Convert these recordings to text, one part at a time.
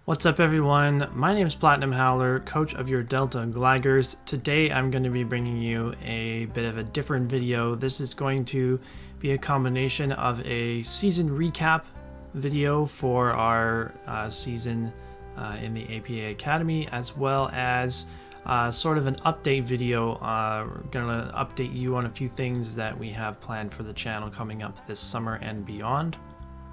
What's up everyone, my name is Platinum Howler, coach of your Delta Gliders. Today I'm going to be bringing you a bit of a different video. This is going to be a combination of a season recap video for our season in the APA Academy, as well as sort of an update video. We're going to update you on a few things that we have planned for the channel coming up this summer and beyond.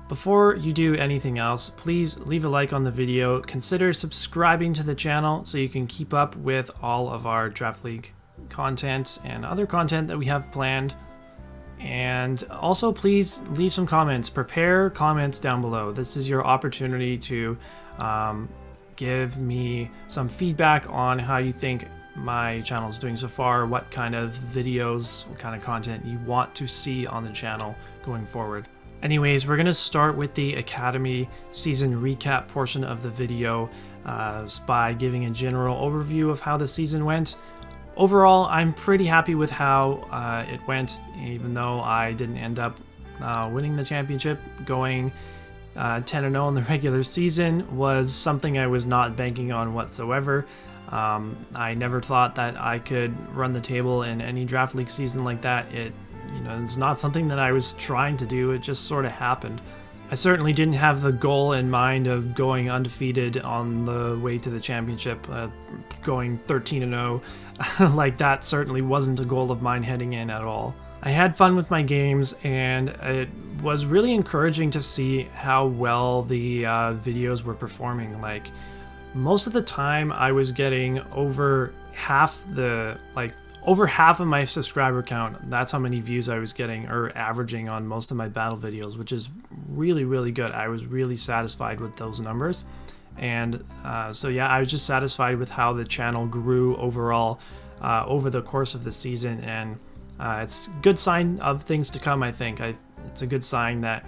Before you do anything else, please leave a like on the video, consider subscribing to the channel so you can keep up with all of our Draft League content and other content that we have planned. And also please leave some comments, prepare comments down below. This is your opportunity to give me some feedback on how you think my channel is doing so far, what kind of videos, what kind of content you want to see on the channel going forward. Anyways, we're going to start with the Academy season recap portion of the video by giving a general overview of how the season went. Overall, I'm pretty happy with how it went, even though I didn't end up winning the championship. Going 10-0 in the regular season was something I was not banking on whatsoever. I never thought that I could run the table in any Draft League season like that. It's not something that I was trying to do, it just sort of happened. I certainly didn't have the goal in mind of going undefeated on the way to the championship, going 13-0. Like, that certainly wasn't a goal of mine heading in at all. I had fun with my games, and it was really encouraging to see how well the videos were performing. Like, most of the time I was getting over half of my subscriber count. That's how many views I was getting or averaging on most of my battle videos, which is really good. I was really satisfied with those numbers. And so yeah, I was just satisfied with how the channel grew overall over the course of the season, and it's a good sign of things to come. I think it's a good sign that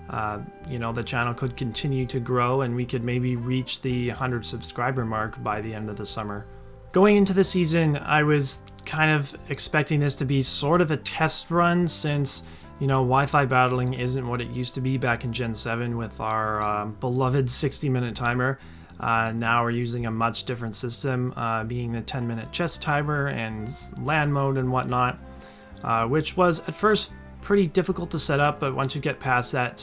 the channel could continue to grow and we could maybe reach the 100 subscriber mark by the end of the summer. Going into the season, I was kind of expecting this to be sort of a test run, since Wi-Fi battling isn't what it used to be back in Gen 7 with our beloved 60-minute timer. Now we're using a much different system, being the 10-minute chess timer and LAN mode and whatnot, which was at first pretty difficult to set up, but once you get past that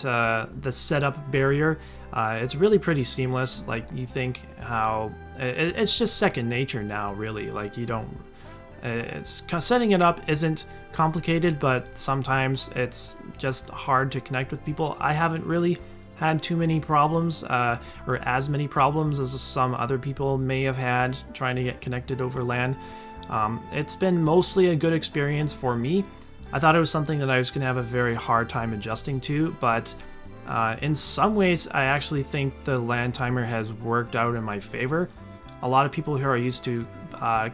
the setup barrier, it's really pretty seamless. Like, you think how it's just second nature now, really. Like, you don't setting it up isn't complicated, but sometimes it's just hard to connect with people. I haven't really had too many problems, or as many problems as some other people may have had trying to get connected over LAN. It's been mostly a good experience for me. I thought it was something that I was going to have a very hard time adjusting to, but in some ways I actually think the LAN timer has worked out in my favor. A lot of people who are used to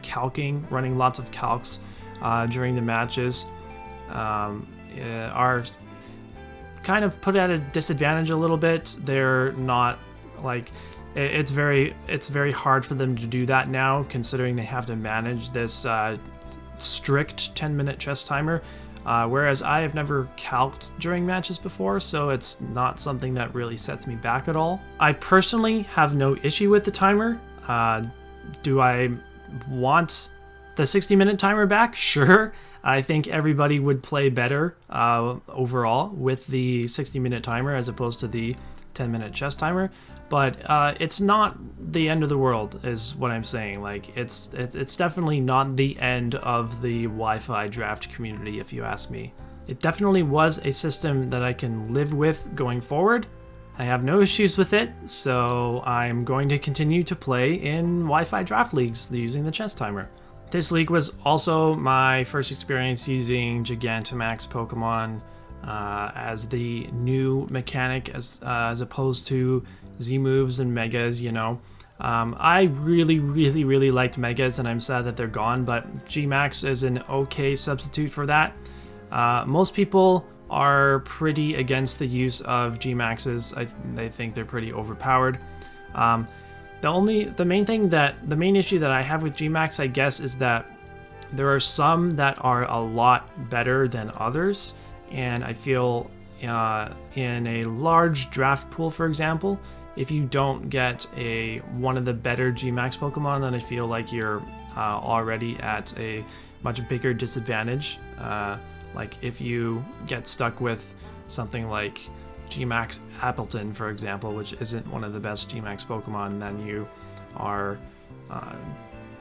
calcing, running lots of calcs during the matches, are kind of put at a disadvantage a little bit. They're not, like, it's very hard for them to do that now, considering they have to manage this strict 10-minute chess timer. Whereas I have never calced during matches before, so it's not something that really sets me back at all. I personally have no issue with the timer. Do I want the 60-minute timer back? Sure. I think everybody would play better overall with the 60-minute timer as opposed to the 10-minute chess timer. But it's not the end of the world, is what I'm saying. Like, it's definitely not the end of the Wi-Fi draft community, if you ask me. It definitely was a system that I can live with going forward. I have no issues with it, so I'm going to continue to play in Wi-Fi draft leagues using the chess timer. This league was also my first experience using Gigantamax Pokemon as the new mechanic, as opposed to Z-moves and Megas, I really liked Megas, and I'm sad that they're gone, but G-Max is an okay substitute for that. Most people are pretty against the use of G-Maxes. They think they're pretty overpowered. The main issue that I have with G-Max, I guess, is that there are some that are a lot better than others, and I feel in a large draft pool, for example, if you don't get one of the better Gmax Pokemon, then I feel like you're already at a much bigger disadvantage. Like if you get stuck with something like Gmax Appleton, for example, which isn't one of the best Gmax Pokemon, then you are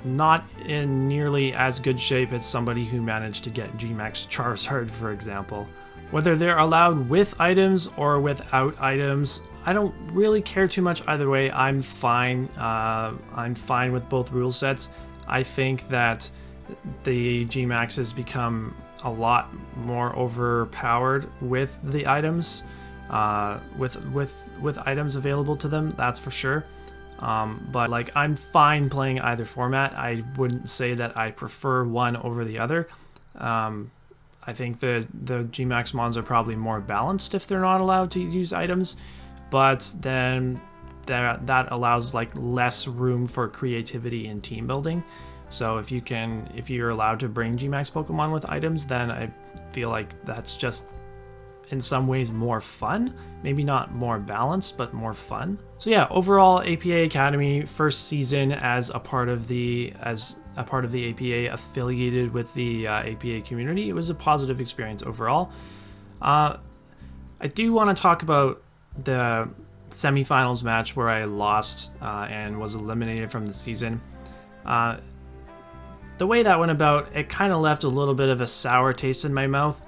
not in nearly as good shape as somebody who managed to get Gmax Charizard, for example. Whether they're allowed with items or without items, I don't really care too much either way. I'm fine. I'm fine with both rule sets. I think that the Gmax has become a lot more overpowered with the items, with items available to them. That's for sure. But like, I'm fine playing either format. I wouldn't say that I prefer one over the other. I think the Gmax Mons are probably more balanced if they're not allowed to use items, but then that allows like less room for creativity and team building. So if you're allowed to bring Gmax Pokemon with items, then I feel like that's just in some ways more fun. Maybe not more balanced, but more fun. So yeah, overall APA Academy first season as a part of the APA, affiliated with the APA community. It was a positive experience overall. I do want to talk about the semifinals match where I lost and was eliminated from the season. The way that went about, it kind of left a little bit of a sour taste in my mouth.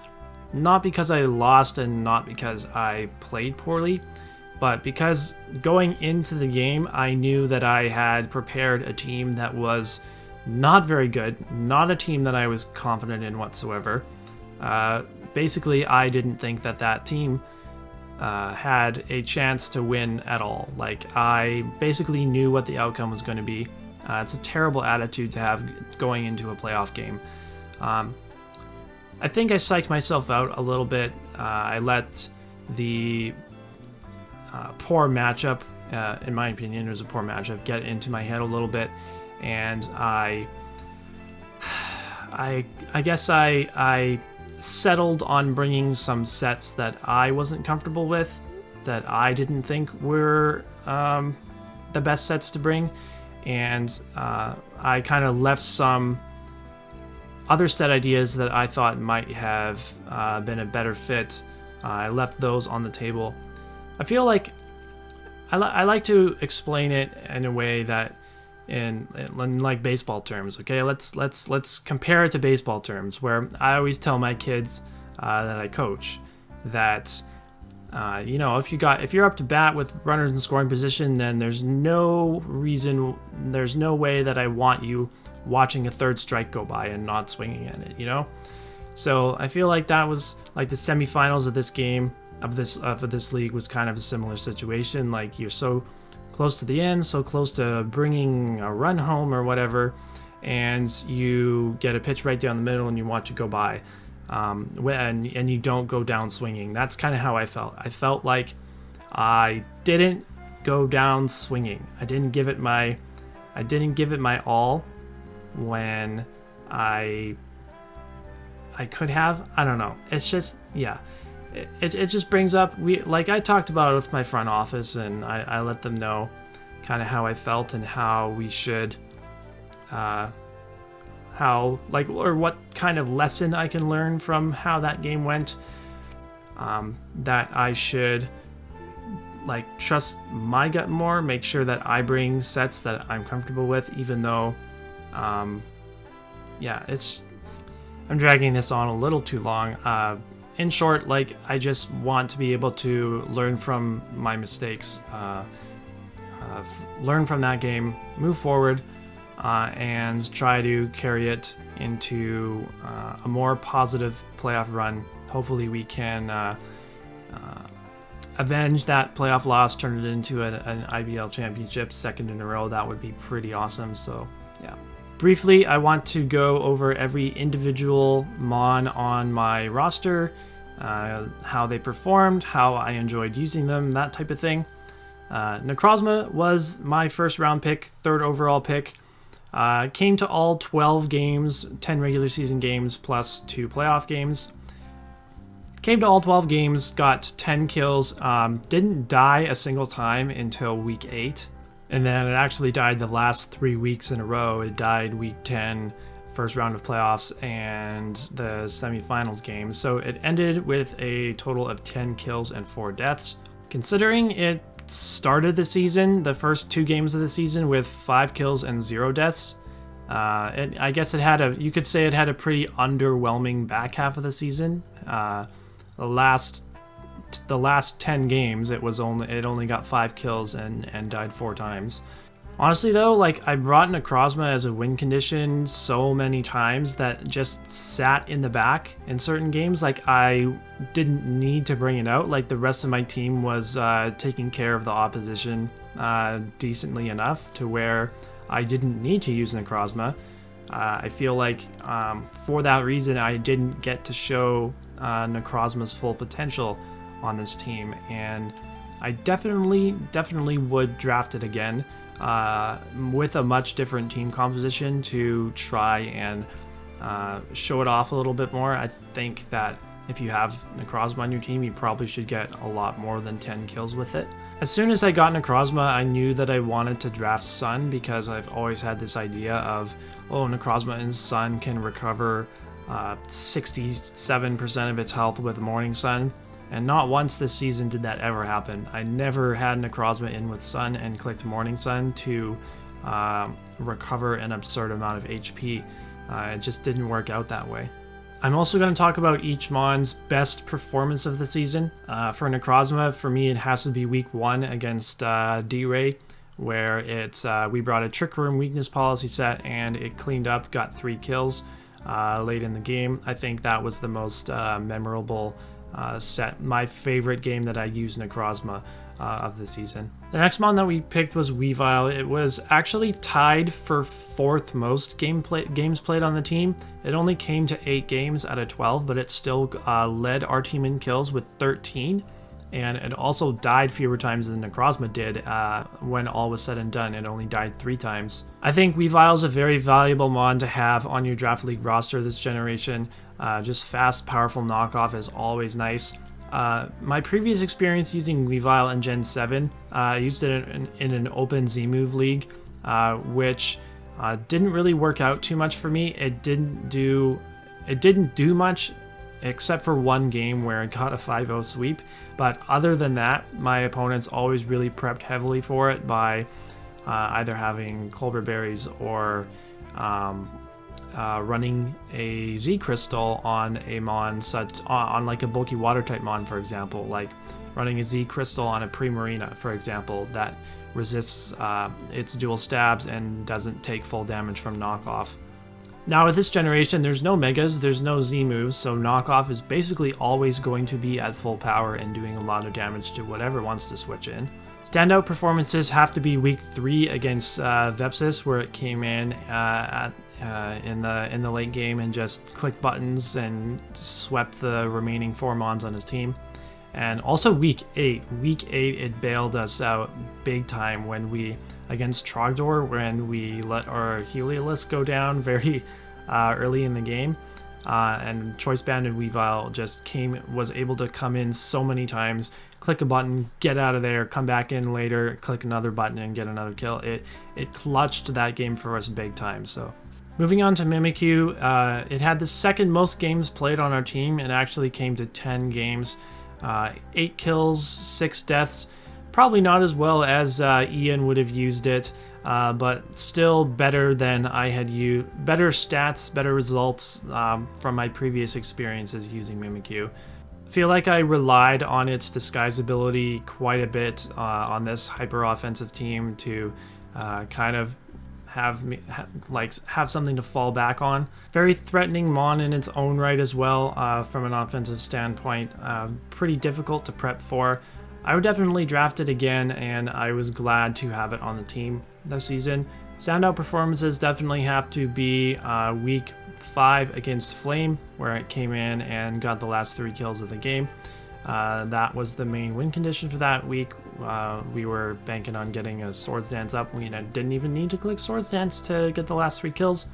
Not because I lost and not because I played poorly, but because going into the game, I knew that I had prepared a team that was not very good, not a team that I was confident in whatsoever. Basically, I didn't think that team had a chance to win at all. Like, I basically knew what the outcome was going to be. It's a terrible attitude to have going into a playoff game. I think I psyched myself out a little bit. I let the poor matchup, in my opinion, it was a poor matchup, get into my head a little bit, and I guess I settled on bringing some sets that I wasn't comfortable with, that I didn't think were the best sets to bring, and I kind of left some other set ideas that I thought might have been a better fit. I left those on the table. I feel like I like to explain it in a way that in like baseball terms. Okay, let's compare it to baseball terms, where I always tell my kids that I coach that if you're up to bat with runners in scoring position, then there's no way that I want you watching a third strike go by and not swinging at it, So I feel like that was like the semifinals of this game, of this league, was kind of a similar situation. Like, you're so close to the end, so close to bringing a run home or whatever, and you get a pitch right down the middle and you watch it go by, and you don't go down swinging. That's kind of how I felt. I felt like I didn't go down swinging. I didn't give it my all when I could have. I don't know. It's just, yeah. It just brings up, I talked about it with my front office, and I let them know kind of how I felt and how we should, or what kind of lesson I can learn from how that game went. That I should trust my gut more, make sure that I bring sets that I'm comfortable with, even though, I'm dragging this on a little too long. In short, I just want to be able to learn from my mistakes, learn from that game, move forward, and try to carry it into a more positive playoff run. Hopefully we can avenge that playoff loss, turn it into an IBL championship, second in a row. That would be pretty awesome. So yeah. Briefly, I want to go over every individual Mon on my roster, how they performed, how I enjoyed using them, that type of thing. Necrozma was my first round pick, third overall pick. Came to all 12 games, 10 regular season games plus 2 playoff games. Came to all 12 games, got 10 kills, didn't die a single time until week 8. And then it actually died the last 3 weeks in a row. It died week 10, first round of playoffs, and the semifinals game. So it ended with a total of 10 kills and 4 deaths. Considering it started the season, the first 2 games of the season, with 5 kills and 0 deaths, I guess you could say it had a pretty underwhelming back half of the season. The last 10 games, it only got 5 kills and died 4 times. Honestly though, like, I brought Necrozma as a win condition so many times that just sat in the back in certain games. Like, I didn't need to bring it out. Like, the rest of my team was taking care of the opposition decently enough to where I didn't need to use Necrozma. I feel like for that reason, I didn't get to show Necrozma's full potential on this team, and I definitely would draft it again with a much different team composition to try and show it off a little bit more. I think that if you have Necrozma on your team, you probably should get a lot more than 10 kills with it. As soon as I got Necrozma, I knew that I wanted to draft Sun, because I've always had this idea of, oh, Necrozma and Sun can recover 67% of its health with Morning Sun, and not once this season did that ever happen. I never had Necrozma in with Sun and clicked Morning Sun to recover an absurd amount of HP. It just didn't work out that way. I'm also going to talk about each Mon's best performance of the season. For Necrozma, for me, it has to be week 1 against D-Ray, where we brought a Trick Room weakness policy set and it cleaned up, got 3 kills late in the game. I think that was the most memorable set. My favorite game that I used Necrozma of the season. The next Mon that we picked was Weavile. It was actually tied for 4th most games played on the team. It only came to 8 games out of 12, but it still led our team in kills with 13. And it also died fewer times than Necrozma did when all was said and done. It only died 3 times. I think Weavile is a very valuable Mon to have on your Draft League roster this generation. Just fast, powerful knockoff is always nice. My previous experience using Weavile in Gen 7, I used it in an open Z-Move league, which didn't really work out too much for me. It didn't do much except for one game where I got a 5-0 sweep. But other than that, my opponents always really prepped heavily for it by either having Colbur Berries or running a Z Crystal on a Mon, on like a bulky water type Mon, for example, like running a Z Crystal on a Primarina, for example, that resists its dual stabs and doesn't take full damage from knockoff. Now with this generation, there's no Megas, there's no Z moves, so knockoff is basically always going to be at full power and doing a lot of damage to whatever wants to switch in. Standout performances have to be week 3 against Vepsis, where it came in in the late game and just clicked buttons and swept the remaining 4 Mons on his team. And also week 8. Week 8, it bailed us out big time against Trogdor, when we let our Heliolisk go down very early in the game. And Choice Banded Weavile just was able to come in so many times, click a button, get out of there, come back in later, click another button and get another kill. It clutched that game for us big time. So moving on to Mimikyu, it had the 2nd most games played on our team. It actually came to 10 games, 8 kills, 6 deaths. Probably not as well as Ian would have used it, but still better than I had used. Better stats, better results from my previous experiences using Mimikyu. I feel like I relied on its disguise ability quite a bit on this hyper offensive team to kind of have something to fall back on. Very threatening Mon in its own right as well from an offensive standpoint. Pretty difficult to prep for. I would definitely draft it again, and I was glad to have it on the team this season. Standout performances definitely have to be week 5 against Flame, where it came in and got the last 3 kills of the game. That was the main win condition for that week. We were banking on getting a Swords Dance up. We didn't even need to click Swords Dance to get the last 3 kills.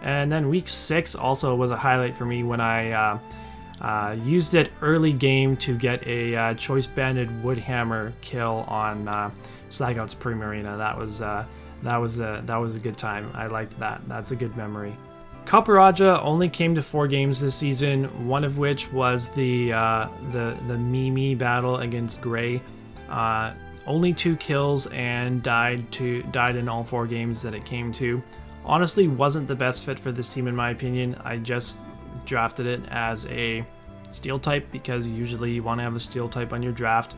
And then week 6 also was a highlight for me when I Used it early game to get a choice banded woodhammer kill on Slagout's Primarina. That was a good time. I liked that. That's a good memory. Copperajah only came to 4 games this season, one of which was the Mimi battle against Gray. Only 2 kills and died in all 4 games that it came to. Honestly, wasn't the best fit for this team in my opinion. I just drafted it as a steel type because usually you want to have a steel type on your draft.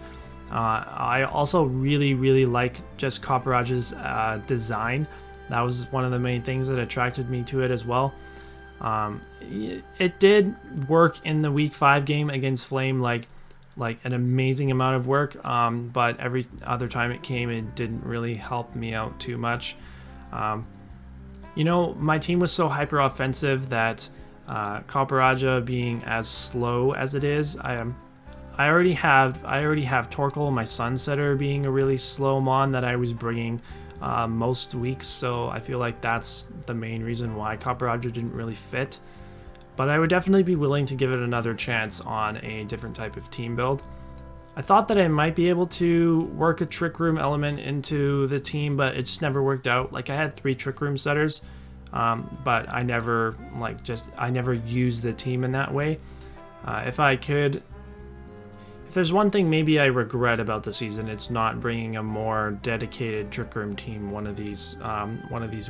I also really like just Copperajah's design. That was one of the main things that attracted me to it as well. It did work in the week 5 game against Flame, like an amazing amount of work, but every other time it came, it didn't really help me out too much. You know, my team was so hyper offensive that Copperajah being as slow as it is, I already have Torkoal, my Sunsetter, being a really slow mon that I was bringing most weeks, so I feel like that's the main reason why Copperajah didn't really fit. But I would definitely be willing to give it another chance on a different type of team build. I thought that I might be able to work a Trick Room element into the team, but it just never worked out. Like, I had 3 Trick Room setters, but I never used the team in that way. If there's one thing maybe I regret about the season, it's not bringing a more dedicated Trick Room team one of these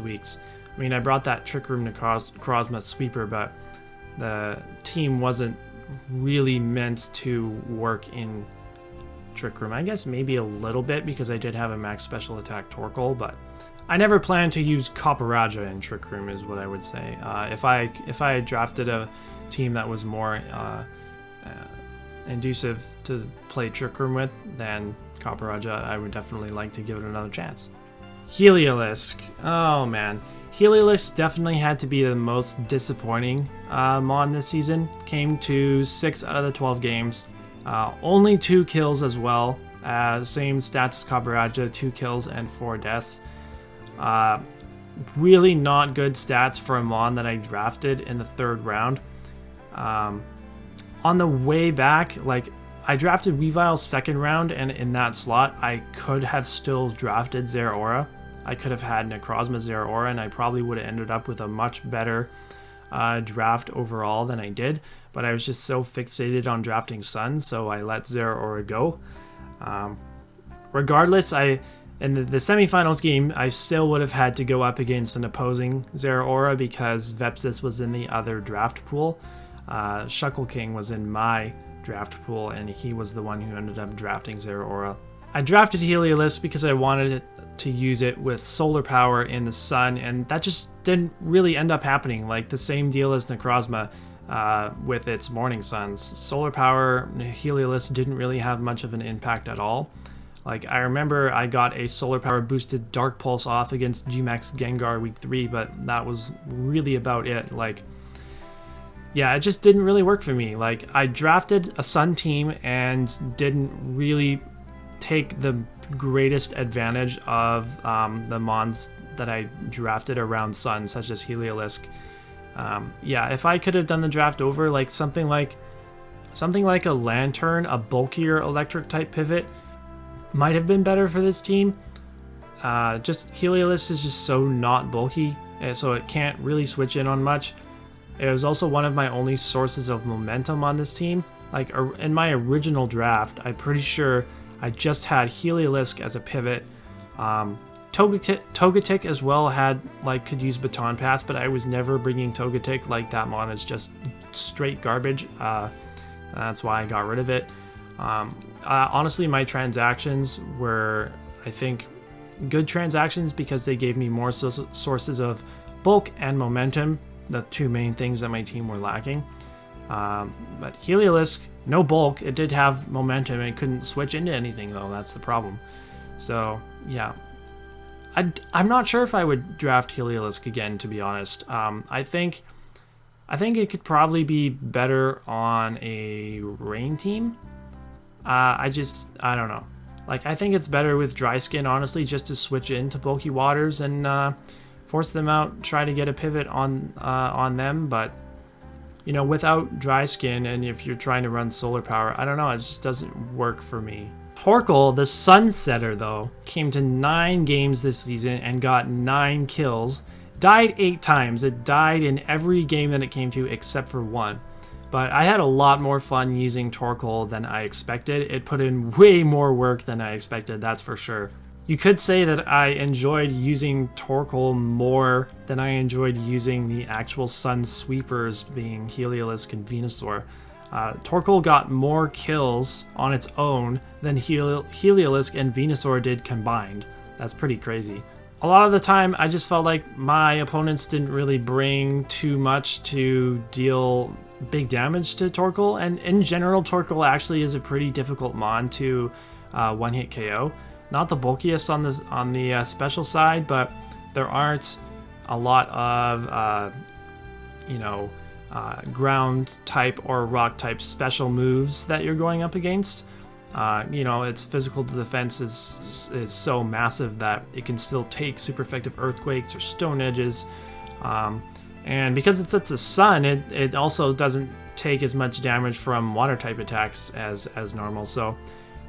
weeks. I mean, I brought that Trick Room to Necrozma Sweeper, but the team wasn't really meant to work in Trick Room. I guess maybe a little bit because I did have a max special attack Torkoal, but I never planned to use Copperajah in Trick Room is what I would say. If I had drafted a team that was more inducive to play Trick Room with, then Copperajah, I would definitely like to give it another chance. Heliolisk. Oh man. Heliolisk definitely had to be the most disappointing mon this season. Came to 6 out of the 12 games. Only 2 kills as well. Same stats as Copperajah, 2 kills and 4 deaths. Really not good stats for a mon that I drafted in the 3rd round. On the way back, like, I drafted Weavile's 2nd round, and in that slot, I could have still drafted Zeraora. I could have had Necrozma Zeraora, and I probably would have ended up with a much better draft overall than I did. But I was just so fixated on drafting Sun, so I let Zeraora go. Regardless, in the semifinals game, I still would have had to go up against an opposing Zeraora because Vepsis was in the other draft pool. Shuckle King was in my draft pool, and he was the one who ended up drafting Zeraora. I drafted Heliolisk because I wanted to use it with solar power in the sun, and that just didn't really end up happening. Like the same deal as Necrozma with its Morning Suns. Solar power, Heliolisk didn't really have much of an impact at all. Like, I remember I got a solar power boosted Dark Pulse off against Gmax Gengar week 3, but that was really about it. Like, yeah, it just didn't really work for me. Like, I drafted a Sun team and didn't really take the greatest advantage of the mons that I drafted around Sun, such as Heliolisk. Yeah, if I could have done the draft over, like something like a Lantern, a bulkier electric type pivot, might have been better for this team. Just Heliolisk is just so not bulky, so it can't really switch in on much. It was also one of my only sources of momentum on this team. Like, in my original draft, I'm pretty sure I just had Heliolisk as a pivot. Togetic as well could use Baton Pass, but I was never bringing Togetic. Like, that mon is just straight garbage. That's why I got rid of it. Honestly, my transactions were, I think, good transactions because they gave me more sources of bulk and momentum, the 2 main things that my team were lacking. But Heliolisk, no bulk. It did have momentum. It couldn't switch into anything, though. That's the problem. So, yeah. I'm not sure if I would draft Heliolisk again, to be honest. I think it could probably be better on a rain team. I don't know. Like, I think it's better with Dry Skin, honestly, just to switch into bulky waters and force them out, try to get a pivot on them. But you know, without dry skin, and if you're trying to run solar power, I don't know, it just doesn't work for me. Torkoal, the Sunsetter, though, came to 9 games this season and got 9 kills. Died 8 times. It died in every game that it came to except for one. But I had a lot more fun using Torkoal than I expected. It put in way more work than I expected, that's for sure. You could say that I enjoyed using Torkoal more than I enjoyed using the actual Sun Sweepers, being Heliolisk and Venusaur. Torkoal got more kills on its own than Heliolisk and Venusaur did combined. That's pretty crazy. A lot of the time, I just felt like my opponents didn't really bring too much to deal big damage to Torkoal, and in general, Torkoal actually is a pretty difficult mon to one-hit KO. Not the bulkiest on the special side, but there aren't a lot of ground type or rock type special moves that you're going up against. Its physical defense is so massive that it can still take super effective earthquakes or stone edges. And because it's a sun, it also doesn't take as much damage from water type attacks as normal. So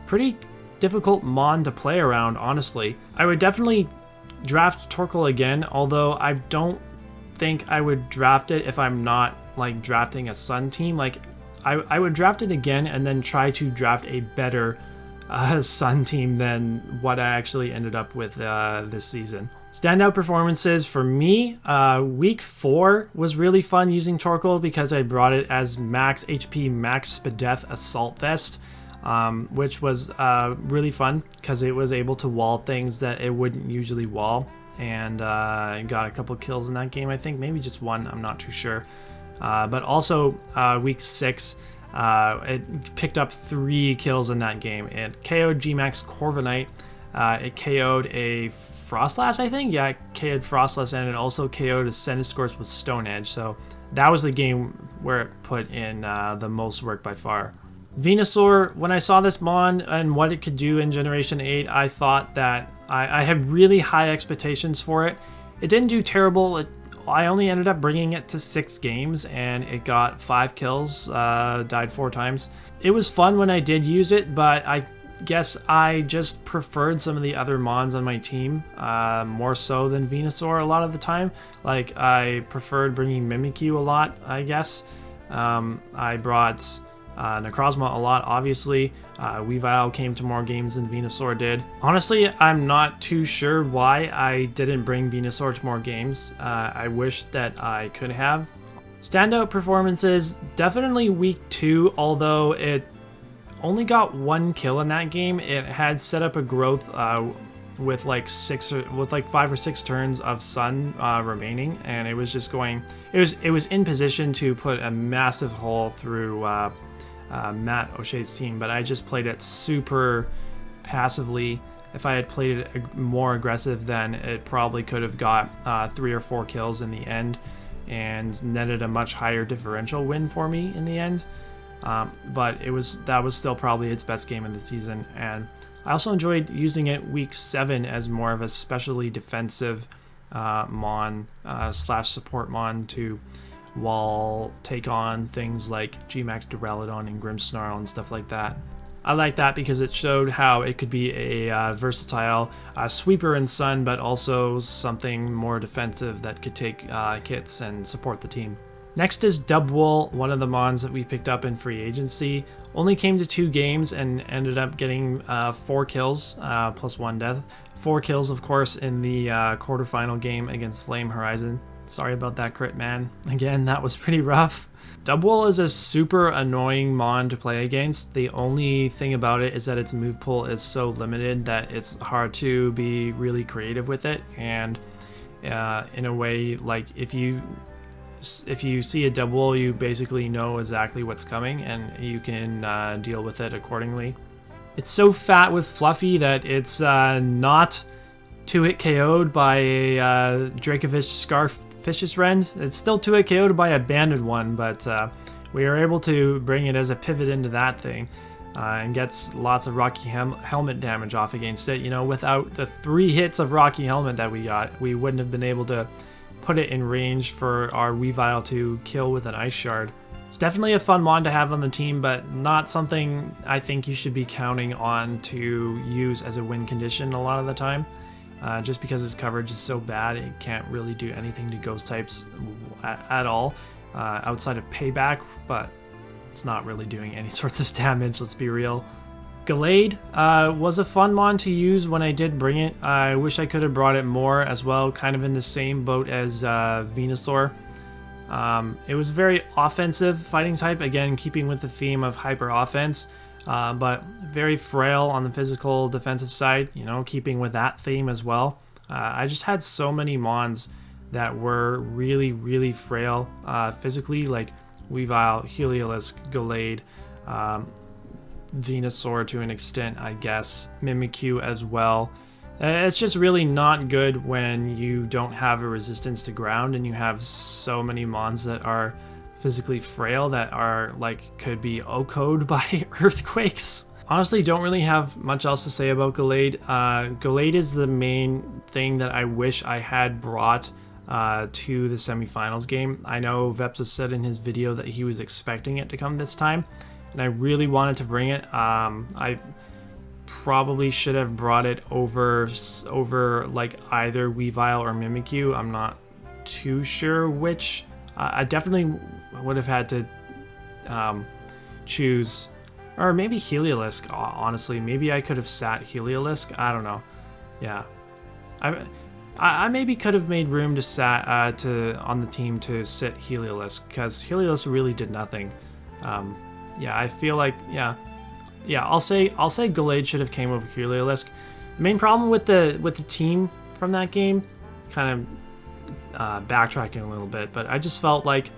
pretty difficult mon to play around, honestly. I would definitely draft Torkoal again, although I don't think I would draft it if I'm not like drafting a sun team. Like I would draft it again and then try to draft a better sun team than what I actually ended up with this season. Standout performances for me, week 4 was really fun using Torkoal because I brought it as max HP, max Spadef Assault Vest, which was really fun because it was able to wall things that it wouldn't usually wall, and got a couple kills in that game. I think maybe just one, I'm not too sure. But also week 6, it picked up 3 kills in that game. It KO'd Gmax Corviknight, it KO'd a Frostlass, I think? Yeah, it KO'd Frostlass, and it also KO'd a Centiskorch with Stone Edge, so that was the game where it put in the most work by far. Venusaur, when I saw this mon and what it could do in Generation 8, I thought that I had really high expectations for it. It didn't do terrible. I only ended up bringing it to 6 games, and it got 5 kills, died 4 times. It was fun when I did use it, but I guess I just preferred some of the other mons on my team more so than Venusaur a lot of the time. Like, I preferred bringing Mimikyu a lot, I guess. I brought Necrozma a lot, obviously. Weavile came to more games than Venusaur did. Honestly, I'm not too sure why I didn't bring Venusaur to more games. I wish that I could have. Standout performances, definitely week 2, although it only got 1 kill in that game. It had set up a growth with like 5 or 6 turns of sun remaining, and it was just going. It was in position to put a massive hole through Matt O'Shea's team, but I just played it super passively. If I had played it more aggressive, then it probably could have got 3 or 4 kills in the end and netted a much higher differential win for me in the end. But that was still probably its best game of the season, and I also enjoyed using it week 7 as more of a specially defensive mon / support mon to take on things like Gmax Duraludon and Grimmsnarl and stuff like that. I like that because it showed how it could be a versatile sweeper in Sun, but also something more defensive that could take hits and support the team. Next is Dubwool, one of the mons that we picked up in free agency. Only came to 2 games and ended up getting 4 kills plus 1 death. 4 kills, of course, in the quarterfinal game against Flame Horizon. Sorry about that crit, man. Again, that was pretty rough. Dubwool is a super annoying mon to play against. The only thing about it is that its move pool is so limited that it's hard to be really creative with it. And in a way, like if you see a Dubwool, you basically know exactly what's coming and you can deal with it accordingly. It's so fat with Fluffy that it's not 2-hit KO'd by a Dracovish Scarfish's Rend. It's still 2-hit KO'd by a Banded one, but we are able to bring it as a pivot into that thing and gets lots of Rocky Helmet damage off against it. You know, without the 3 hits of Rocky Helmet that we got, we wouldn't have been able to put it in range for our Weavile to kill with an Ice Shard. It's definitely a fun mon to have on the team, but not something I think you should be counting on to use as a win condition a lot of the time. Just because its coverage is so bad, it can't really do anything to ghost types at all, outside of payback, but it's not really doing any sorts of damage, let's be real. Gallade was a fun mon to use when I did bring it. I wish I could have brought it more as well, kind of in the same boat as Venusaur. It was very offensive fighting type, again keeping with the theme of hyper offense, but very frail on the physical defensive side, you know, keeping with that theme as well. I just had so many mons that were really frail physically, like Weavile, Heliolisk, Gallade, Venusaur to an extent, I guess, Mimikyu as well. It's just really not good when you don't have a resistance to ground and you have so many mons that are physically frail that are like could be OHKO'd by earthquakes. Honestly, don't really have much else to say about Gallade. Gallade is the main thing that I wish I had brought to the semifinals game. I know Vepsis said in his video that he was expecting it to come this time, and I really wanted to bring it. I probably should have brought it over like either Weavile or Mimikyu. I'm not too sure which. I definitely would have had to choose, or maybe Heliolisk, honestly. Maybe I could have sat Heliolisk. I don't know. Yeah. I maybe could have made room to on the team to sit Heliolisk, because Heliolisk really did nothing. Yeah, I feel like, yeah, I'll say Gallade should have came over Heliolisk. The main problem with the team from that game, kind of backtracking a little bit, but I just felt like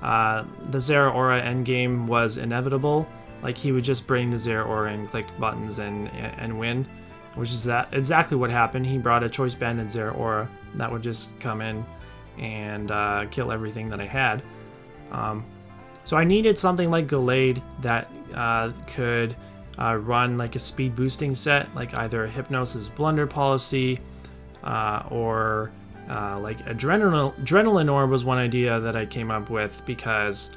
the Zeraora endgame was inevitable. Like he would just bring the Zeraora and click buttons and win, which is exactly what happened. He brought a Choice Banded Zeraora that would just come in and kill everything that I had. So I needed something like Gallade that could run like a speed boosting set, like either a Hypnosis Blunder Policy or like Adrenaline Orb was one idea that I came up with, because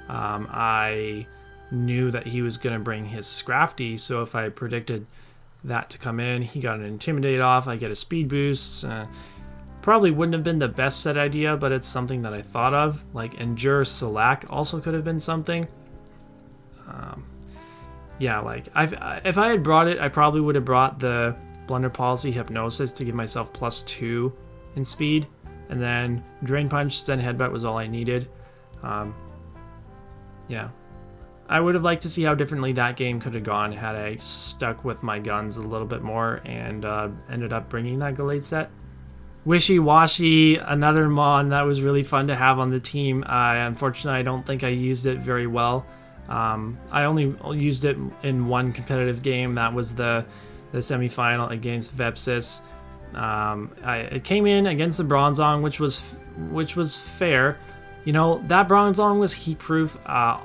I knew that he was going to bring his Scrafty, so if I predicted that to come in, he got an Intimidate off, I get a speed boost. Probably wouldn't have been the best set idea, but it's something that I thought of. Like Endure Slack also could have been something. Yeah, like if I had brought it, I probably would have brought the Blunder Policy Hypnosis to give myself +2 in speed, and then Drain Punch, Zen Headbutt was all I needed. Yeah, I would have liked to see how differently that game could have gone had I stuck with my guns a little bit more and ended up bringing that Gallade set. Washy, another mon that was really fun to have on the team. Unfortunately, I don't think I used it very well. I only used it in one competitive game. That was the semifinal against Vepsis. It came in against the Bronzong, which was fair. You know, that Bronzong was heat proof. I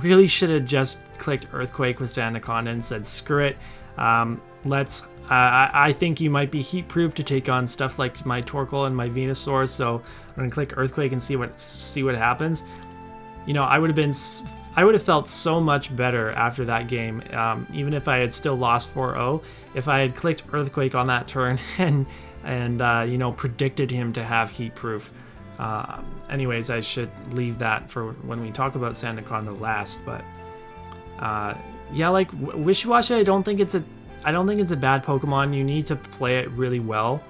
really should have just clicked Earthquake with Conda and said screw it. I think you might be heat proof to take on stuff like my Torkoal and my Venusaur, so I'm gonna click Earthquake and see what happens. You know, I would have felt so much better after that game, even if I had still lost 4-0, if I had clicked Earthquake on that turn and you know, predicted him to have heat proof. Anyways, I should leave that for when we talk about Conda last, but yeah, like Washy, I don't think it's a bad Pokemon. You need to play it really well.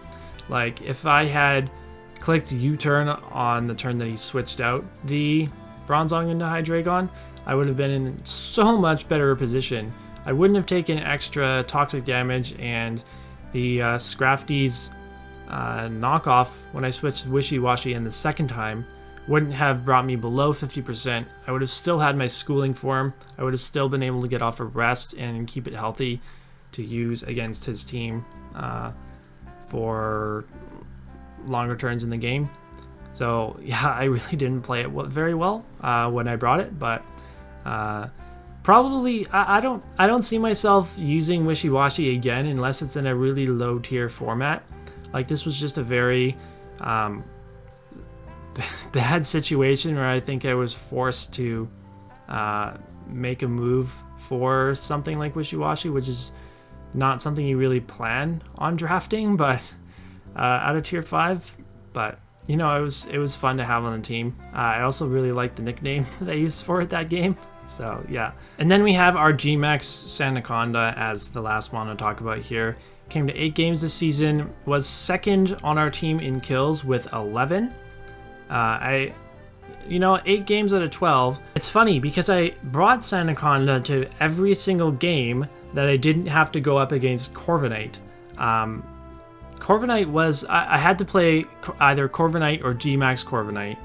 Like if I had clicked U-turn on the turn that he switched out the Bronzong into Hydreigon, I would have been in so much better position. I wouldn't have taken extra toxic damage, and the Scrafty's knockoff when I switched Washy in the second time wouldn't have brought me below 50%. I would have still had my schooling form. I would have still been able to get off a rest and keep it healthy to use against his team for longer turns in the game. So yeah, I really didn't play it very well when I brought it, but probably I don't see myself using Washy again unless it's in a really low tier format. Like this was just a very bad situation where I think I was forced to make a move for something like Wishy-Washy, which is not something you really plan on drafting, but out of tier 5. But you know, it was fun to have on the team. I also really like the nickname that I used for it that game. So yeah. And then we have our Gmax Sandaconda as the last one to talk about here. Came to 8 games this season, was second on our team in kills with 11. You know, 8 games out of 12. It's funny because I brought Sandaconda to every single game that I didn't have to go up against Corviknight. Corviknight was, I had to play either Corviknight or Gmax Corviknight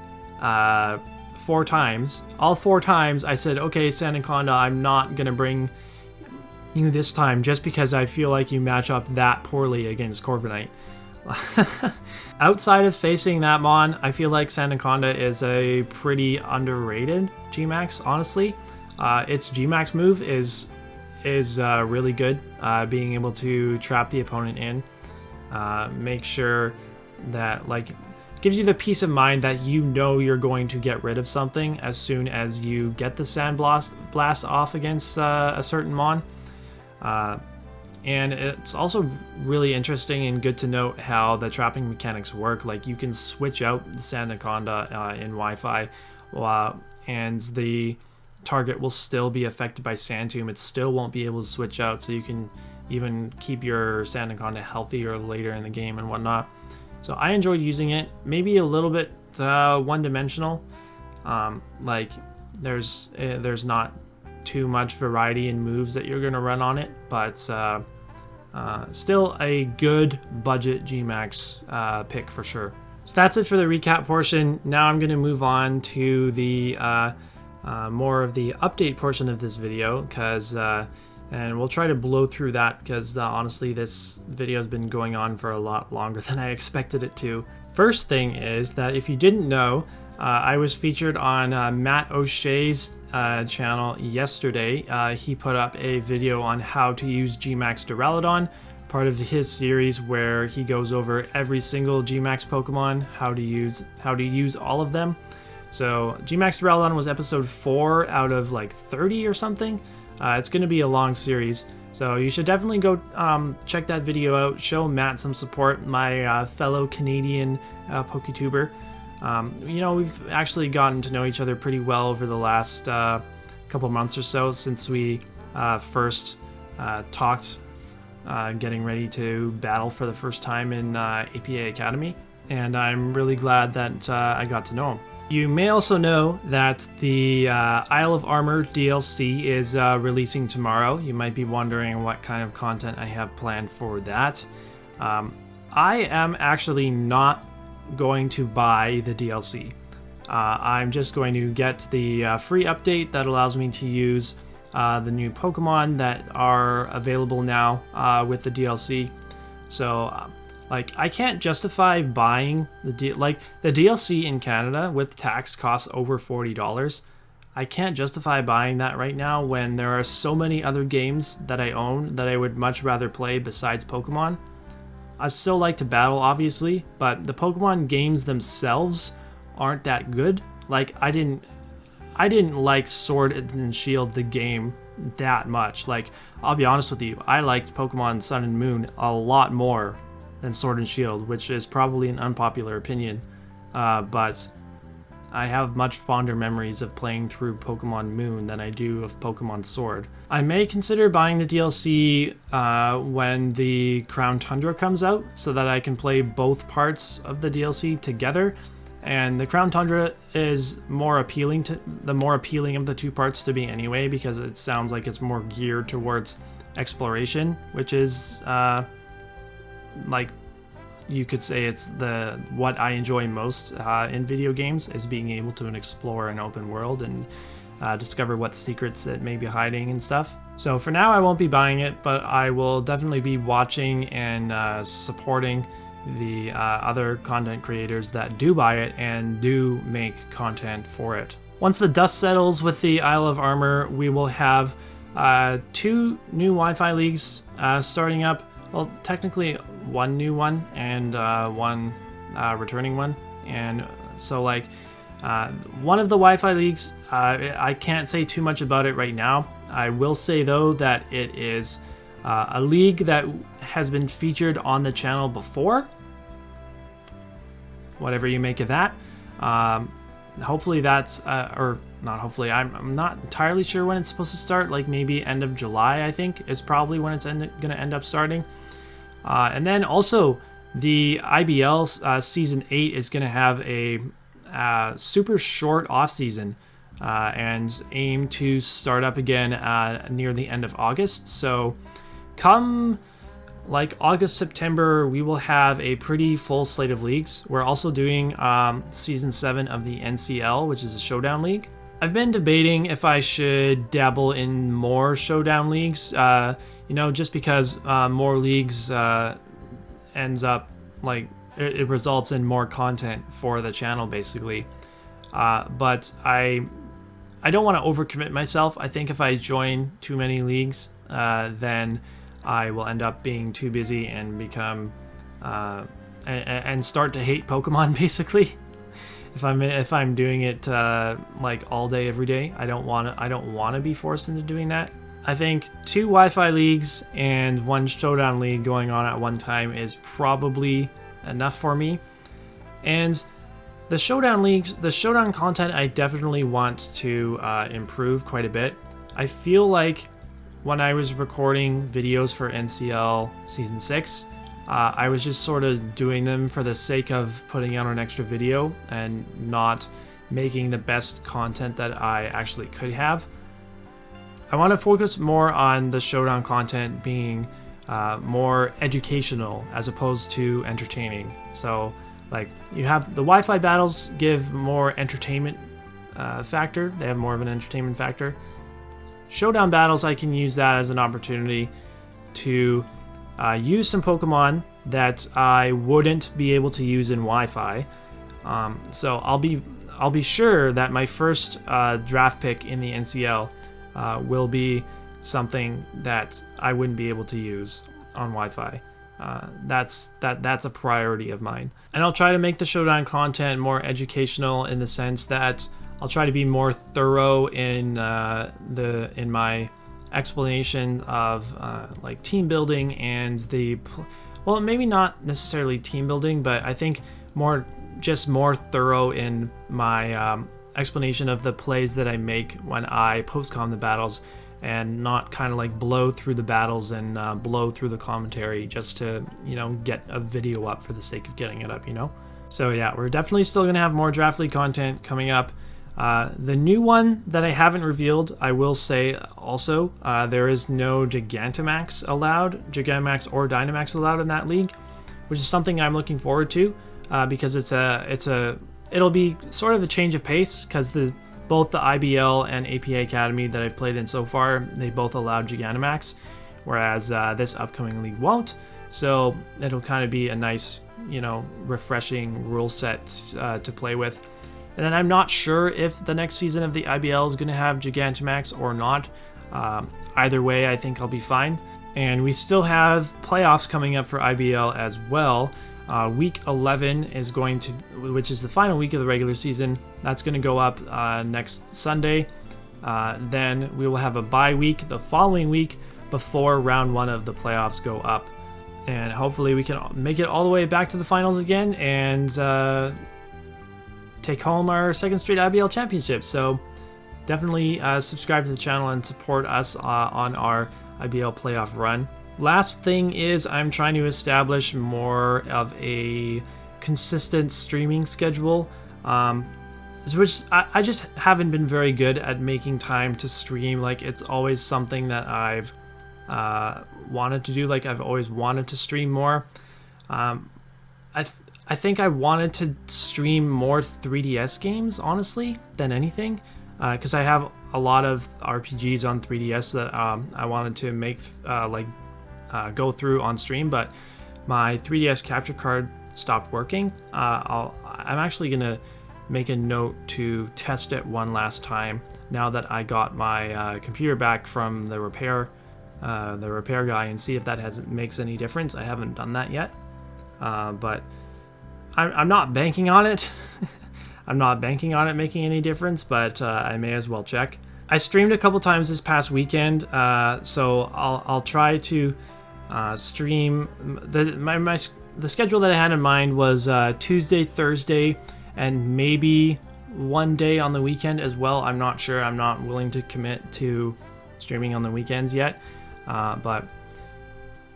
4 times. All 4 times I said, okay, Sandaconda, I'm not going to bring you this time just because I feel like you match up that poorly against Corviknight. Outside of facing that mon, I feel like Sandaconda is a pretty underrated Gmax, honestly. Its Gmax move is really good, being able to trap the opponent in. Make sure that, like, gives you the peace of mind that you know you're going to get rid of something as soon as you get the Sand Blast off against a certain mon. And it's also really interesting and good to note how the trapping mechanics work. Like, you can switch out the Sandaconda in Wi-Fi, and the target will still be affected by Sand Tomb. It still won't be able to switch out, so you can even keep your Sandaconda healthier later in the game and whatnot. So I enjoyed using it. Maybe a little bit one-dimensional. Like, there's not too much variety in moves that you're gonna run on it, but still a good budget Gmax pick for sure. So that's it for the recap portion. Now I'm gonna move on to the more of the update portion of this video, and we'll try to blow through that because honestly this video has been going on for a lot longer than I expected it to. First thing is that if you didn't know, I was featured on Matt OShea's channel yesterday. He put up a video on how to use Gmax Duraludon, part of his series where he goes over every single Gmax Pokemon, how to use all of them. So Gmax Duraludon was episode 4 out of like 30 or something. It's going to be a long series, so you should definitely go check that video out. Show Matt some support, my fellow Canadian PokeTuber. You know, we've actually gotten to know each other pretty well over the last couple months or so since we first talked, getting ready to battle for the first time in APA Academy, and I'm really glad that I got to know him. You may also know that the Isle of Armor DLC is releasing tomorrow. You might be wondering what kind of content I have planned for that. I am actually not going to buy the DLC. I'm just going to get the free update that allows me to use the new Pokemon that are available now with the DLC. So like, I can't justify buying the DLC in Canada with tax costs over $40. I can't justify buying that right now when there are so many other games that I own that I would much rather play besides Pokemon. I still like to battle, obviously, but the Pokemon games themselves aren't that good. Like, I didn't like Sword and Shield the game that much. Like, I'll be honest with you, I liked Pokemon Sun and Moon a lot more than Sword and Shield, which is probably an unpopular opinion, but I have much fonder memories of playing through Pokemon Moon than I do of Pokemon Sword. I may consider buying the DLC when the Crown Tundra comes out, so that I can play both parts of the DLC together. And the Crown Tundra is the more appealing of the 2 parts to me anyway, because it sounds like it's more geared towards exploration, which is like, you could say it's what I enjoy most in video games, is being able to explore an open world and discover what secrets it may be hiding and stuff. So for now I won't be buying it, but I will definitely be watching and supporting the other content creators that do buy it and do make content for it. Once the dust settles with the Isle of Armor, we will have 2 new Wi-Fi leagues starting up. Well, technically 1 new one and 1 returning one. And So like one of the Wi-Fi leagues, I can't say too much about it right now. I will say though that it is a league that has been featured on the channel before. Whatever you make of that. Hopefully that's, or not hopefully, I'm not entirely sure when it's supposed to start, like maybe end of July, I think, is probably when it's going to end up starting. And then also, the IBL Season 8 is going to have a super short off-season and aim to start up again near the end of August. So come like August, September, we will have a pretty full slate of leagues. We're also doing Season 7 of the NCL, which is a Showdown League. I've been debating if I should dabble in more Showdown Leagues, you know, just because more leagues ends up, like, it results in more content for the channel, basically. But I don't want to overcommit myself. I think if I join too many leagues, then I will end up being too busy and become and start to hate Pokemon, basically. If I'm doing it like all day every day, I don't want to be forced into doing that. I think 2 Wi-Fi leagues and 1 Showdown League going on at one time is probably enough for me. And the Showdown leagues, the Showdown content, I definitely want to improve quite a bit. I feel like when I was recording videos for NCL Season 6, I was just sort of doing them for the sake of putting out an extra video and not making the best content that I actually could have. I want to focus more on the Showdown content being more educational as opposed to entertaining. So like you have the Wi-Fi battles give more entertainment factor. They have more of an entertainment factor. Showdown battles, I can use that as an opportunity to use some Pokemon that I wouldn't be able to use in Wi-Fi. So I'll be sure that my first draft pick in the NCL will be something that I wouldn't be able to use on Wi-Fi. That's a priority of mine, and I'll try to make the Showdown content more educational in the sense that I'll try to be more thorough in my explanation of like team building and well, maybe not necessarily team building, but I think more thorough in my explanation of the plays that I make when I post-com the battles, and not kind of like blow through the battles and blow through the commentary just to, you know, get a video up for the sake of getting it up, you know? So yeah, we're definitely still gonna have more Draft League content coming up. The new one that I haven't revealed, I will say also, there is no Gigantamax Gigantamax or Dynamax allowed in that league, which is something I'm looking forward to, because it'll be sort of a change of pace, because both the IBL and APA Academy that I've played in so far, they both allowed Gigantamax, whereas this upcoming league won't. So it'll kind of be a nice, you know, refreshing rule set to play with. And then I'm not sure if the next season of the IBL is going to have Gigantamax or not. Either way, I think I'll be fine. And we still have playoffs coming up for IBL as well. Week 11 is which is the final week of the regular season. That's going to go up next Sunday. Then we will have a bye week the following week before round 1 of the playoffs go up. And hopefully we can make it all the way back to the finals again and take home our second straight IBL championship. So definitely subscribe to the channel and support us on our IBL playoff run. Last thing is I'm trying to establish more of a consistent streaming schedule, which I just haven't been very good at making time to stream. Like, it's always something that I've wanted to do. Like, I've always wanted to stream more. I think I wanted to stream more 3DS games, honestly, than anything, because I have a lot of RPGs on 3DS that I wanted to make go through on stream, but my 3DS capture card stopped working. I'm actually gonna make a note to test it one last time now that I got my computer back from the repair guy, and see if that makes any difference. I haven't done that yet, but I'm not banking on it. I'm not banking on it making any difference, but I may as well check. I streamed a couple times this past weekend, so I'll try to stream. The schedule that I had in mind was Tuesday, Thursday, and maybe one day on the weekend as well. I'm not sure. I'm not willing to commit to streaming on the weekends yet, but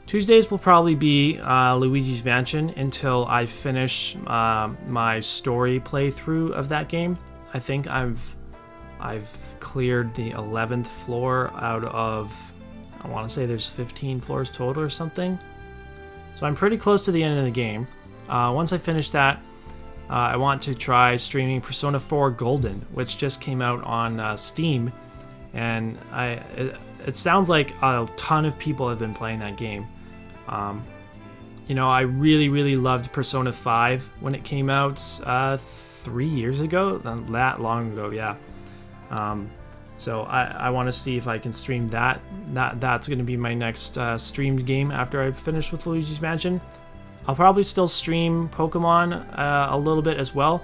Tuesdays will probably be Luigi's Mansion until I finish my story playthrough of that game. I think I've cleared the 11th floor out of, I want to say there's 15 floors total or something. So I'm pretty close to the end of the game. Once I finish that, I want to try streaming Persona 4 Golden, which just came out on Steam, and it sounds like a ton of people have been playing that game. You know, I really loved Persona 5 when it came out 3 years ago, that long ago, yeah. So I want to see if I can stream that. That's going to be my next streamed game after I finish with Luigi's Mansion. I'll probably still stream Pokemon a little bit as well.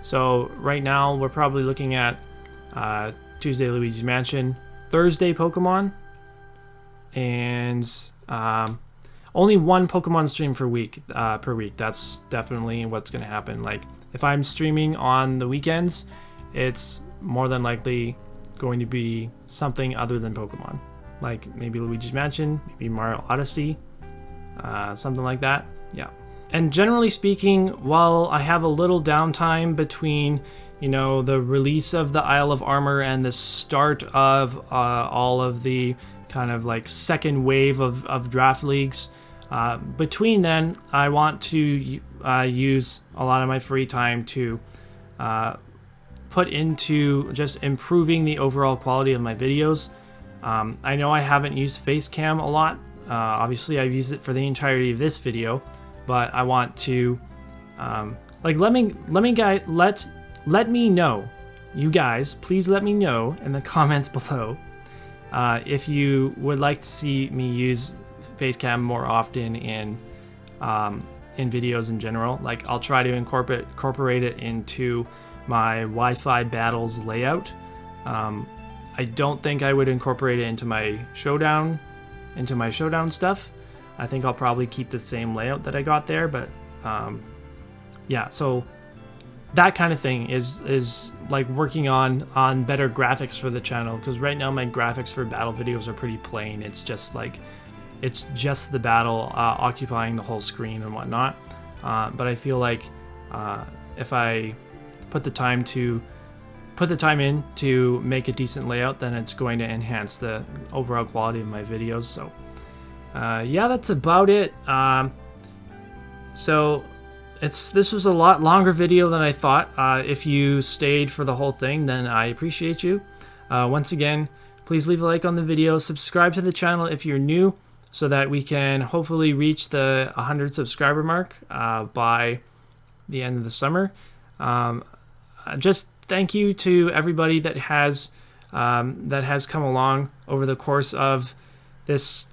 So right now we're probably looking at Tuesday Luigi's Mansion, Thursday Pokemon, and only one Pokemon stream per week. That's definitely what's going to happen. Like, if I'm streaming on the weekends, it's more than likely going to be something other than Pokemon. Like maybe Luigi's Mansion, maybe Mario Odyssey, something like that. Yeah. And generally speaking, while I have a little downtime between, you know, the release of the Isle of Armor and the start of all of the kind of like second wave of draft leagues, between then, I want to use a lot of my free time to put into just improving the overall quality of my videos. I know I haven't used Facecam a lot. Obviously, I've used it for the entirety of this video, but I want to like let me know, you guys, please let me know in the comments below if you would like to see me use Facecam more often in videos in general. Like, I'll try to incorporate it into my Wi-Fi battles layout. I don't think I would incorporate it into my Showdown stuff. I think I'll probably keep the same layout that I got there, but yeah, so that kind of thing is like working on better graphics for the channel, because right now my graphics for battle videos are pretty plain. It's just the battle occupying the whole screen and whatnot. But I feel like if I put the time in to make a decent layout, then it's going to enhance the overall quality of my videos. So yeah, that's about it. So this was a lot longer video than I thought. If you stayed for the whole thing, then I appreciate you. Once again, please leave a like on the video, subscribe to the channel if you're new, so that we can hopefully reach the 100 subscriber mark by the end of the summer. Just thank you to everybody that has come along over the course of this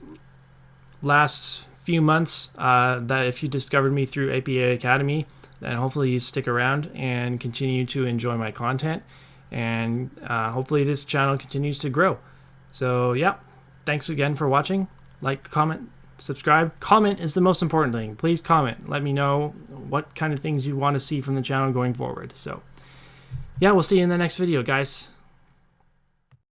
last few months. That if you discovered me through APA Academy, then hopefully you stick around and continue to enjoy my content, and hopefully this channel continues to grow. So yeah, thanks again for watching. Like, comment, subscribe. Comment is the most important thing. Please comment. Let me know what kind of things you want to see from the channel going forward. So yeah, we'll see you in the next video, guys.